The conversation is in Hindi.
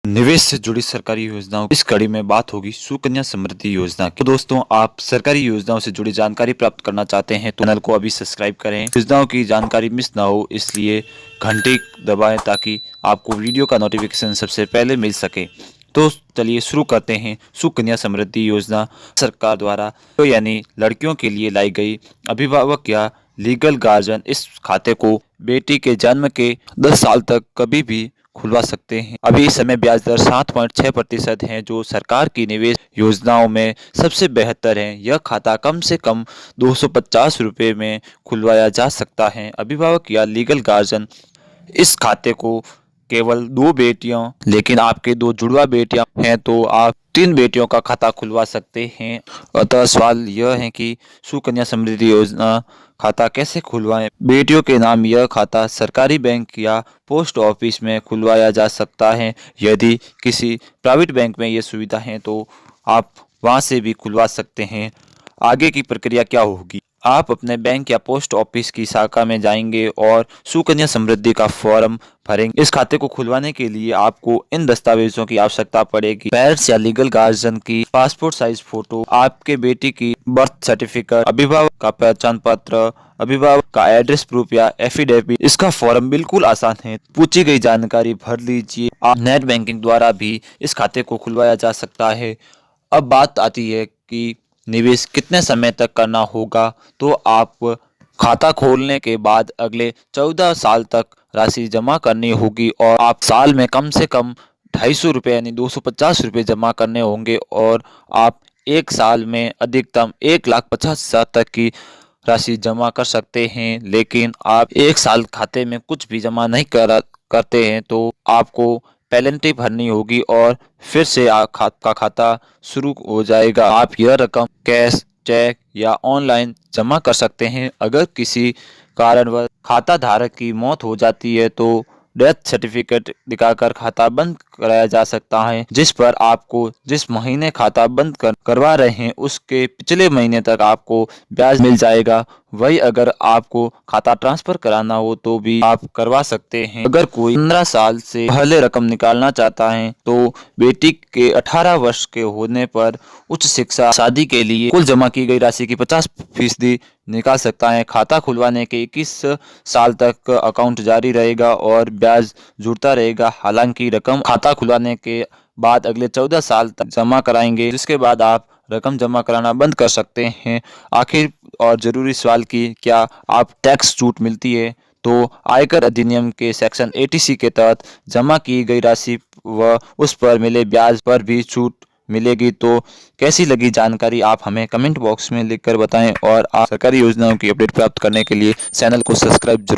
निवेश से जुड़ी सरकारी योजनाओं की इस कड़ी में बात होगी सुकन्या समृद्धि योजना की। तो दोस्तों, आप सरकारी योजनाओं से जुड़ी जानकारी प्राप्त करना चाहते हैं तो चैनल को अभी सब्सक्राइब करें। योजनाओं की जानकारी मिस ना हो इसलिए घंटी दबाएं ताकि आपको वीडियो का नोटिफिकेशन सबसे पहले मिल सके। तो चलिए शुरू करते हैं। सुकन्या समृद्धि योजना सरकार द्वारा तो यानी लड़कियों के लिए लाई गई। अभिभावक या लीगल गार्जियन इस खाते को बेटी के जन्म के 10 साल तक कभी भी खुलवा सकते हैं। अभी इस समय ब्याज दर 7.6% है, जो सरकार की निवेश योजनाओं में सबसे बेहतर है। यह खाता कम से कम 250 रुपये में खुलवाया जा सकता है। अभिभावक या लीगल गार्जियन इस खाते को केवल 2 बेटियों, लेकिन आपके 2 जुड़वा बेटियां हैं तो आप 3 बेटियों का खाता खुलवा सकते हैं। अतः सवाल यह है कि सुकन्या समृद्धि योजना खाता कैसे खुलवाएं। बेटियों के नाम यह खाता सरकारी बैंक या पोस्ट ऑफिस में खुलवाया जा सकता है। यदि किसी प्राइवेट बैंक में ये सुविधा है तो आप वहां से भी खुलवा सकते हैं। आगे की प्रक्रिया क्या होगी? आप अपने बैंक या पोस्ट ऑफिस की शाखा में जाएंगे और सुकन्या समृद्धि का फॉर्म भरेंगे। इस खाते को खुलवाने के लिए आपको इन दस्तावेजों की आवश्यकता पड़ेगी: पेरेंट्स या लीगल गार्जियन की पासपोर्ट साइज फोटो, आपके बेटी की बर्थ सर्टिफिकेट, अभिभावक का पहचान पत्र, अभिभावक का एड्रेस प्रूफ या एफिडेविट। इसका फॉर्म बिल्कुल आसान है, पूछी गई जानकारी भर लीजिए। आप नेट बैंकिंग द्वारा भी इस खाते को खुलवाया जा सकता है। अब बात आती है कि निवेश कितने समय तक करना होगा। तो आप खाता खोलने के बाद अगले 14 साल तक राशि जमा करनी होगी और आप साल में कम से कम 250 रुपये यानी 250 रुपये जमा करने होंगे और आप एक साल में अधिकतम 1,50,000 तक की राशि जमा कर सकते हैं। लेकिन आप एक साल खाते में कुछ भी जमा नहीं करते हैं तो आपको पेनल्टी भरनी होगी और फिर से आपका खाता शुरू हो जाएगा। आप यह रकम कैश, चेक या ऑनलाइन जमा कर सकते हैं। अगर किसी कारणवश खाता धारक की मौत हो जाती है तो डेथ सर्टिफिकेट दिखाकर खाता बंद कराया जा सकता है, जिस पर आपको जिस महीने खाता बंद करवा रहे हैं उसके पिछले महीने तक आपको ब्याज मिल जाएगा। वही अगर आपको खाता ट्रांसफर कराना हो तो भी आप करवा सकते हैं। अगर कोई 15 साल से पहले रकम निकालना चाहता है तो बेटी के 18 वर्ष के होने पर उच्च शिक्षा शादी के लिए कुल जमा की गई राशि की 50% निकाल सकता है। खाता खुलवाने के 21 साल तक अकाउंट जारी रहेगा और ब्याज जुड़ता रहेगा। हालांकि रकम खाता खुलवाने के बाद अगले 14 साल तक जमा कराएंगे, जिसके बाद आप रकम जमा कराना बंद कर सकते हैं। आखिर और जरूरी सवाल की क्या आप टैक्स छूट मिलती है? तो आयकर अधिनियम के सेक्शन 80C के तहत जमा की गई राशि व उस पर मिले ब्याज पर भी छूट मिलेगी। तो कैसी लगी जानकारी आप हमें कमेंट बॉक्स में लिखकर बताएं और आप सरकारी योजनाओं की अपडेट प्राप्त करने के लिए चैनल को सब्सक्राइब जरूर